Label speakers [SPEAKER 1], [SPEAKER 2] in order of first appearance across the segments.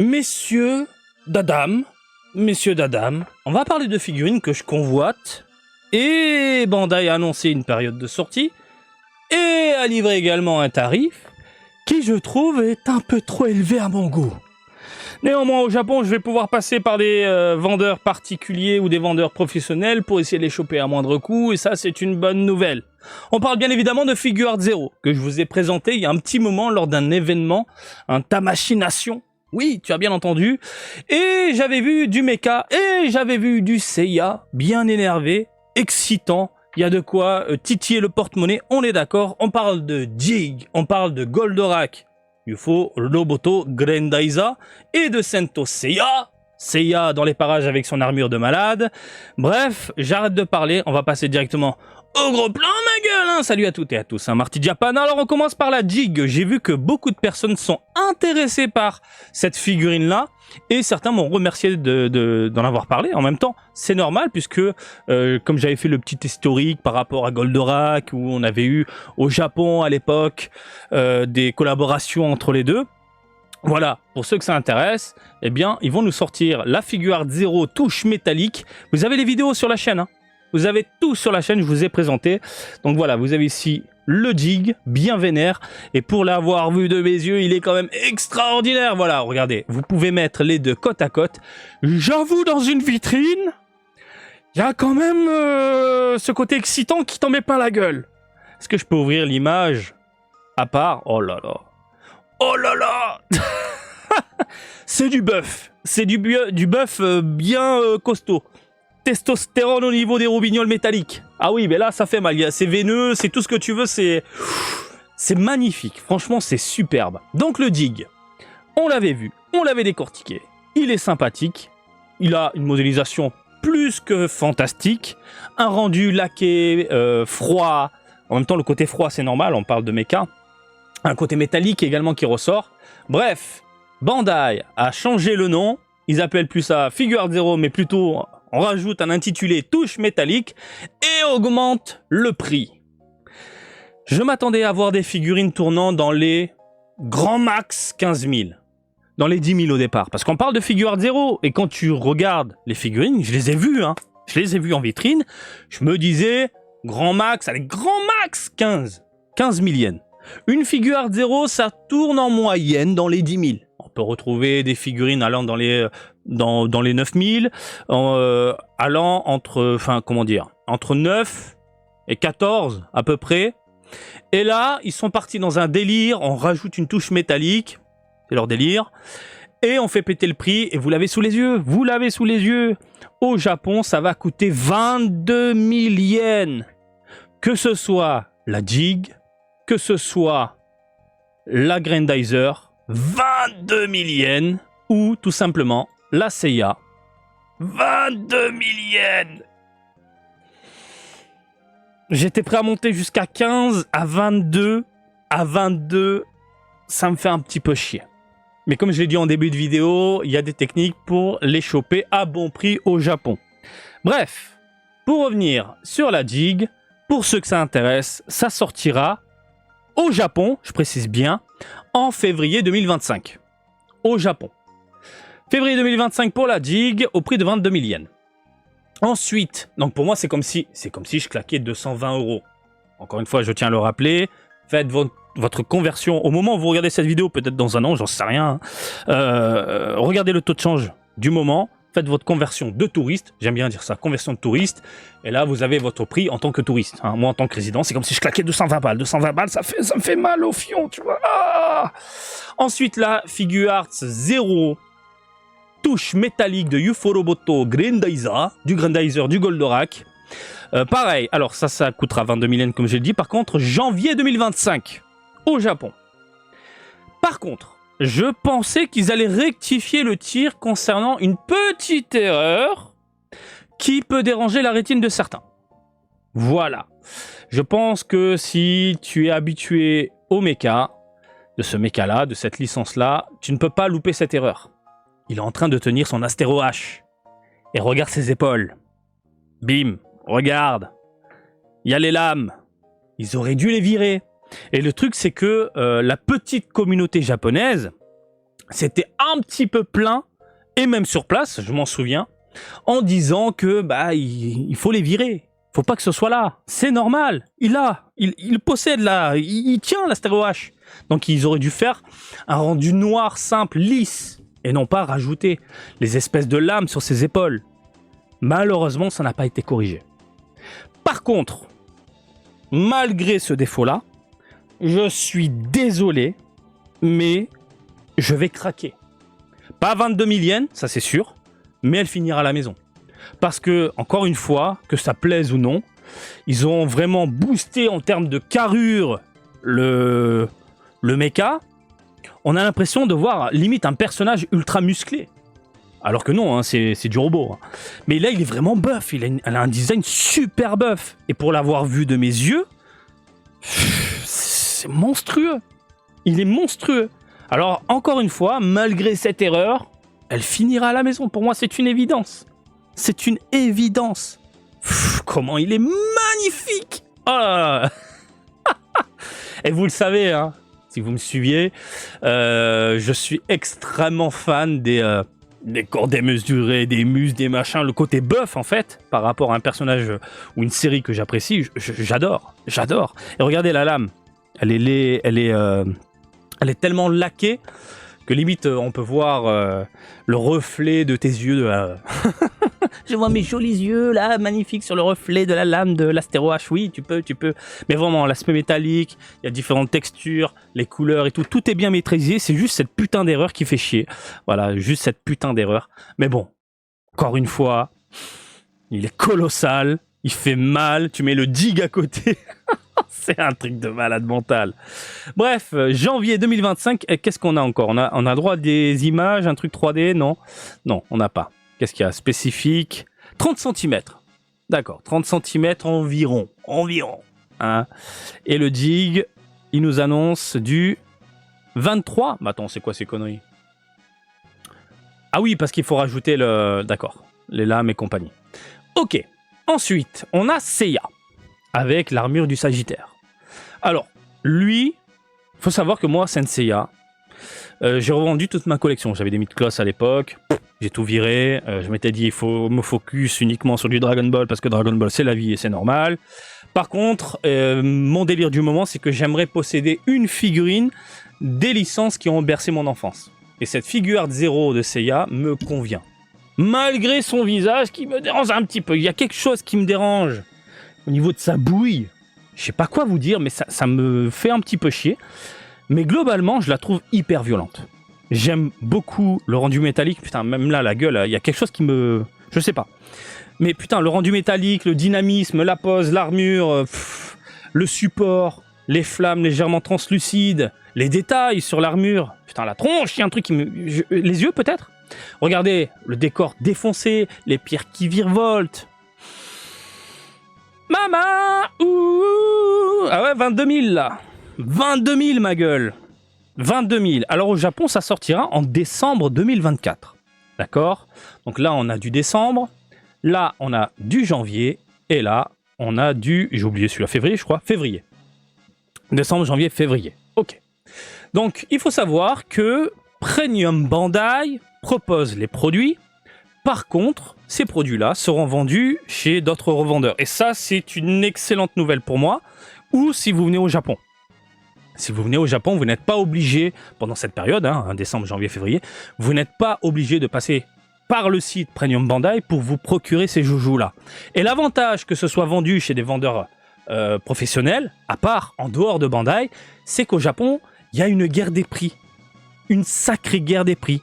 [SPEAKER 1] Messieurs, dadam, on va parler de figurines que je convoite. Et Bandai a annoncé une période de sortie. Et a livré également un tarif qui, je trouve, est un peu trop élevé à mon goût. Néanmoins, au Japon, je vais pouvoir passer par des vendeurs particuliers ou des vendeurs professionnels pour essayer de les choper à moindre coût, et ça, c'est une bonne nouvelle. On parle bien évidemment de Figuarts Zero, que je vous ai présenté il y a un petit moment lors d'un événement, un Tamashii Nation. Oui, tu as bien entendu. Et j'avais vu du mecha, et j'avais vu du Seiya, bien énervé, excitant. Il y a de quoi titiller le porte-monnaie, on est d'accord. On parle de Jig, on parle de Goldorak, UFO, Roboto, Grandaiza et de Sento Seiya. Seiya dans les parages avec son armure de malade. Bref, j'arrête de parler, on va passer directement au gros plan, ma gueule, hein. Salut à toutes et à tous, hein. Marty Japan. Alors on commence par la Jig. J'ai vu que beaucoup de personnes sont intéressées par cette figurine-là. Et certains m'ont remercié d'en avoir parlé. En même temps, c'est normal puisque, comme j'avais fait le petit historique par rapport à Goldorak, où on avait eu au Japon à l'époque des collaborations entre les deux. Voilà, pour ceux que ça intéresse, eh bien, ils vont nous sortir la Figuarts Zero touche métallique. Vous avez les vidéos sur la chaîne, hein. Vous avez tout sur la chaîne, je vous ai présenté. Donc voilà, vous avez ici le Jig, bien vénère. Et pour l'avoir vu de mes yeux, il est quand même extraordinaire. Voilà, regardez, vous pouvez mettre les deux côte à côte. J'avoue, dans une vitrine, il y a quand même ce côté excitant qui t'en met plein la gueule. Est-ce que je peux ouvrir l'image à part? Oh là là. Oh là là. C'est du bœuf. C'est du bœuf bien costaud. Testostérone au niveau des roubignoles métalliques. Ah oui, mais là, ça fait mal. C'est veineux, c'est tout ce que tu veux. C'est magnifique. Franchement, c'est superbe. Donc, le Jig, on l'avait vu, on l'avait décortiqué. Il est sympathique. Il a une modélisation plus que fantastique. Un rendu laqué, froid. En même temps, le côté froid, c'est normal. On parle de méca. Un côté métallique également qui ressort. Bref, Bandai a changé le nom. Ils appellent plus ça Figuarts Zero, mais plutôt on rajoute un intitulé touche métallique et augmente le prix. Je m'attendais à voir des figurines tournant dans les grands max 15 000. Dans les 10 000 au départ. Parce qu'on parle de Figuarts Zero. Et quand tu regardes les figurines, je les ai vues, hein. Je les ai vues en vitrine. Je me disais, grand max, allez, grand max 15 000 yens. Une Figuarts Zero, ça tourne en moyenne dans les 10 000. On peut retrouver des figurines allant dans les 9 000, allant entre, entre 9 et 14 à peu près. Et là, ils sont partis dans un délire, on rajoute une touche métallique, c'est leur délire, et on fait péter le prix, et vous l'avez sous les yeux, Au Japon, ça va coûter 22 000 yens. Que ce soit la Jig, que ce soit la Grandizer, 22 000 yens, ou tout simplement la Seiya, 22 000 yens. J'étais prêt à monter jusqu'à 15, à 22, ça me fait un petit peu chier. Mais comme je l'ai dit en début de vidéo, il y a des techniques pour les choper à bon prix au Japon. Bref, pour revenir sur la Jig, pour ceux que ça intéresse, ça sortira au Japon, je précise bien, en février 2025. Au Japon. Février 2025 pour la Jig, au prix de 22 000 yens. Ensuite, donc pour moi, c'est comme si je claquais 220 €. Encore une fois, je tiens à le rappeler, faites votre conversion. Au moment où vous regardez cette vidéo, peut-être dans un an, j'en sais rien. Regardez le taux de change du moment. Faites votre conversion de touriste. J'aime bien dire ça, conversion de touriste. Et là, vous avez votre prix en tant que touriste. Hein. Moi, en tant que résident, c'est comme si je claquais 220 balles. 220 balles, ça me fait mal au fion, tu vois. Ah. Ensuite, la Figuarts Zero, touche métallique de UFO Roboto Grandaiza, du Grandizer, du Goldorak. Pareil, alors ça coûtera 22 000 yens, comme je l'ai dit. Par contre, janvier 2025, au Japon. Par contre, je pensais qu'ils allaient rectifier le tir concernant une petite erreur qui peut déranger la rétine de certains. Voilà. Je pense que si tu es habitué au mecha, de ce mecha-là, de cette licence-là, tu ne peux pas louper cette erreur. Il est en train de tenir son Astéro H. Et regarde ses épaules. Bim, regarde. Il y a les lames. Ils auraient dû les virer. Et le truc, c'est que la petite communauté japonaise c'était un petit peu plein, et même sur place, je m'en souviens, en disant que il faut les virer. Faut pas que ce soit là. C'est normal. Il possède il tient la stéréo H. Donc ils auraient dû faire un rendu noir, simple, lisse, et non pas rajouter les espèces de lames sur ses épaules. Malheureusement, ça n'a pas été corrigé. Par contre, malgré ce défaut-là, je suis désolé, mais je vais craquer. Pas 22 000 yens, ça c'est sûr, mais elle finira à la maison. Parce que, encore une fois, que ça plaise ou non, ils ont vraiment boosté en termes de carrure le mecha. On a l'impression de voir limite un personnage ultra musclé. Alors que non, hein, c'est du robot. Hein. Mais là, il est vraiment buff. Elle a un design super buff. Et pour l'avoir vu de mes yeux, c'est monstrueux. Il est monstrueux. Alors, encore une fois, malgré cette erreur, elle finira à la maison. Pour moi, c'est une évidence. C'est une évidence. Comment il est magnifique. Oh là là. Et vous le savez, hein, si vous me suiviez, je suis extrêmement fan des corps démesurés, des muscles, des machins, le côté buff en fait, par rapport à un personnage ou une série que j'apprécie, j'adore. Et regardez la lame, elle est tellement laquée que limite on peut voir le reflet de tes yeux. Je vois mes jolis yeux là, magnifiques sur le reflet de la lame de l'Astéro H. Oui, tu peux. Mais vraiment, l'aspect métallique, il y a différentes textures, les couleurs et tout est bien maîtrisé. C'est juste cette putain d'erreur qui fait chier. Voilà, juste cette putain d'erreur. Mais bon, encore une fois, il est colossal, il fait mal. Tu mets le dig à côté. C'est un truc de malade mental. Bref, janvier 2025, qu'est-ce qu'on a encore ? On a droit à des images, un truc 3D ? Non, on n'a pas. Qu'est-ce qu'il y a spécifique ? 30 cm. D'accord, 30 cm environ. Hein. Et le dig, il nous annonce du 23. Mais attends, c'est quoi ces conneries ? Ah oui, parce qu'il faut rajouter D'accord, les lames et compagnie. Ok, ensuite, on a Seiya, avec l'armure du Sagittaire. Alors, lui, il faut savoir que moi, Senseiya, j'ai revendu toute ma collection. J'avais des mid-closs à l'époque, j'ai tout viré. Je m'étais dit, il faut me focus uniquement sur du Dragon Ball, parce que Dragon Ball, c'est la vie et c'est normal. Par contre, mon délire du moment, c'est que j'aimerais posséder une figurine des licences qui ont bercé mon enfance. Et cette figure Zero de Seiya me convient. Malgré son visage qui me dérange un petit peu. Il y a quelque chose qui me dérange au niveau de sa bouille. Je sais pas quoi vous dire, mais ça me fait un petit peu chier. Mais globalement, je la trouve hyper violente. J'aime beaucoup le rendu métallique. Putain, même là, la gueule, il y a quelque chose qui me... Je sais pas. Mais putain, le rendu métallique, le dynamisme, la pose, l'armure, le support, les flammes légèrement translucides, les détails sur l'armure. Putain, la tronche, il y a un truc qui me... Les yeux, peut-être ? Regardez, le décor défoncé, les pierres qui virevoltent. Maman, ouh. Ah ouais, 22 000 là. 22 000 ma gueule. 22 000. Alors au Japon, ça sortira en décembre 2024. D'accord ? Donc là, on a du décembre. Là, on a du janvier. Et là, on a du... J'ai oublié celui-là, février, je crois. Février. Décembre, janvier, février. Ok. Donc, il faut savoir que Premium Bandai propose les produits. Par contre, ces produits-là seront vendus chez d'autres revendeurs. Et ça, c'est une excellente nouvelle pour moi. Ou si vous venez au Japon. Si vous venez au Japon, vous n'êtes pas obligé, pendant cette période, décembre, janvier, février, vous n'êtes pas obligé de passer par le site Premium Bandai pour vous procurer ces joujoux-là. Et l'avantage que ce soit vendu chez des vendeurs professionnels, à part en dehors de Bandai, c'est qu'au Japon, il y a une guerre des prix. Une sacrée guerre des prix.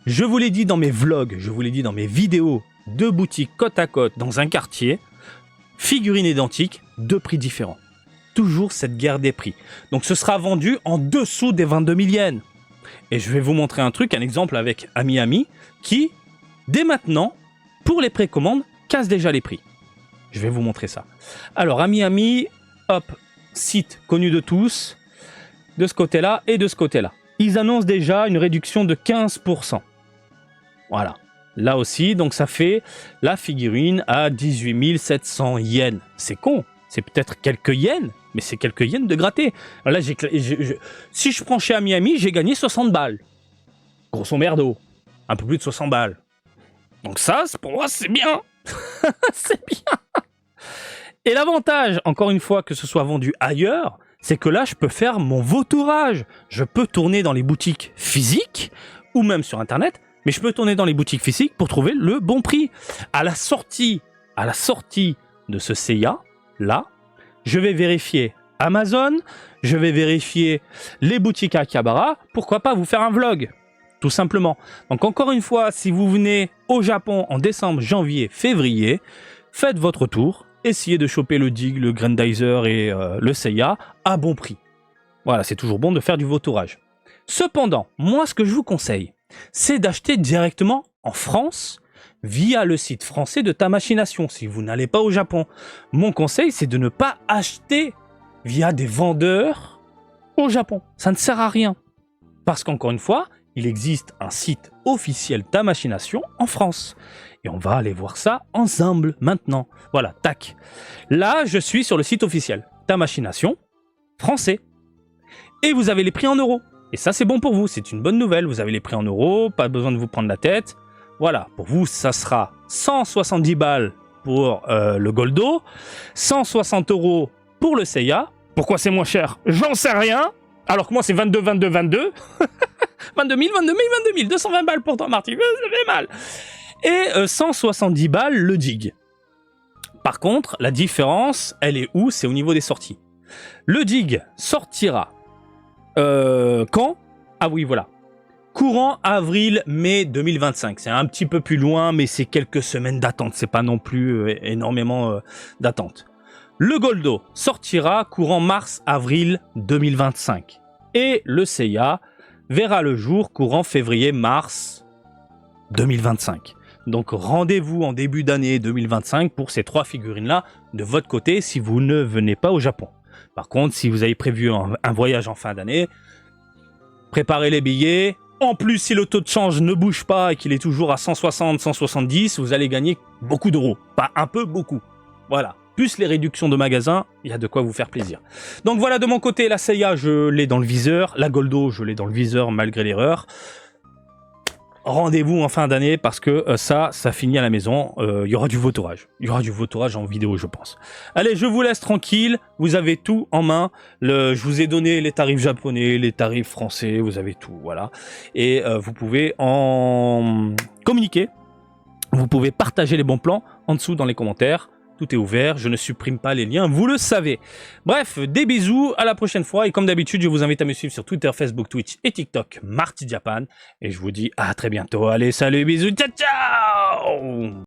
[SPEAKER 1] Je vous l'ai dit dans mes vlogs, je vous l'ai dit dans mes vidéos, deux boutiques côte à côte dans un quartier, figurines identiques, deux prix différents. Toujours cette guerre des prix. Donc ce sera vendu en dessous des 22 000 yens. Et je vais vous montrer un truc, un exemple avec Ami qui, dès maintenant, pour les précommandes, casse déjà les prix. Je vais vous montrer ça. Alors Ami, hop, site connu de tous, de ce côté-là et de ce côté-là. Ils annoncent déjà une réduction de 15%. Voilà. Là aussi, donc ça fait la figurine à 18 700 yens. C'est con. C'est peut-être quelques yens, mais c'est quelques yens de gratter. Alors là, si je prends chez Ami, j'ai gagné 60 balles. Grosso merdo. Un peu plus de 60 balles. Donc ça, pour moi, c'est bien. C'est bien. Et l'avantage, encore une fois, que ce soit vendu ailleurs, c'est que là, je peux faire mon vautourage. Je peux tourner dans les boutiques physiques, ou même sur Internet, mais je peux tourner dans les boutiques physiques pour trouver le bon prix. À la sortie de ce CIA, là, je vais vérifier Amazon, je vais vérifier les boutiques à Akihabara, pourquoi pas vous faire un vlog, tout simplement. Donc encore une fois, si vous venez au Japon en décembre, janvier, février, faites votre tour, essayez de choper le Dig, le Grandizer et le Seiya à bon prix. Voilà, c'est toujours bon de faire du vautourage. Cependant, moi ce que je vous conseille, c'est d'acheter directement en France via le site français de Tamashii-Nation si vous n'allez pas au Japon. Mon conseil, c'est de ne pas acheter via des vendeurs au Japon. Ça ne sert à rien. Parce qu'encore une fois, il existe un site officiel Tamashii-Nation en France. Et on va aller voir ça ensemble maintenant. Voilà, tac. Là, je suis sur le site officiel Tamashii-Nation français. Et vous avez les prix en euros. Et ça, c'est bon pour vous, c'est une bonne nouvelle. Vous avez les prix en euros, pas besoin de vous prendre la tête. Voilà, pour vous, ça sera 170 balles pour le Goldo, 160 € pour le Seiya. Pourquoi c'est moins cher? J'en sais rien. Alors que moi, c'est 22, 22, 22. 22 000, 22 000, 22 000. 220 balles pour toi, Marty. Ça fait mal. Et 170 balles le Dig. Par contre, la différence, elle est où? C'est au niveau des sorties. Le Dig sortira quand? Ah oui, voilà. Courant avril-mai 2025. C'est un petit peu plus loin, mais c'est quelques semaines d'attente. C'est pas non plus énormément d'attente. Le Goldo sortira courant mars-avril 2025. Et le Seiya verra le jour courant février-mars 2025. Donc rendez-vous en début d'année 2025 pour ces 3 figurines-là de votre côté si vous ne venez pas au Japon. Par contre, si vous avez prévu un voyage en fin d'année, préparez les billets. En plus, si le taux de change ne bouge pas et qu'il est toujours à 160, 170, vous allez gagner beaucoup d'euros. Pas un peu, beaucoup. Voilà. Plus les réductions de magasins, il y a de quoi vous faire plaisir. Donc voilà, de mon côté, la Seiya, je l'ai dans le viseur. La Goldo, je l'ai dans le viseur malgré l'erreur. Rendez-vous en fin d'année parce que ça finit à la maison. Il y aura du vautourage. Il y aura du vautourage en vidéo, je pense. Allez, je vous laisse tranquille. Vous avez tout en main. Je vous ai donné les tarifs japonais, les tarifs français. Vous avez tout, voilà. Et vous pouvez en communiquer. Vous pouvez partager les bons plans en dessous dans les commentaires. Tout est ouvert, je ne supprime pas les liens, vous le savez. Bref, des bisous, à la prochaine fois. Et comme d'habitude, je vous invite à me suivre sur Twitter, Facebook, Twitch et TikTok, Marty Japan. Et je vous dis à très bientôt. Allez, salut, bisous, ciao, ciao!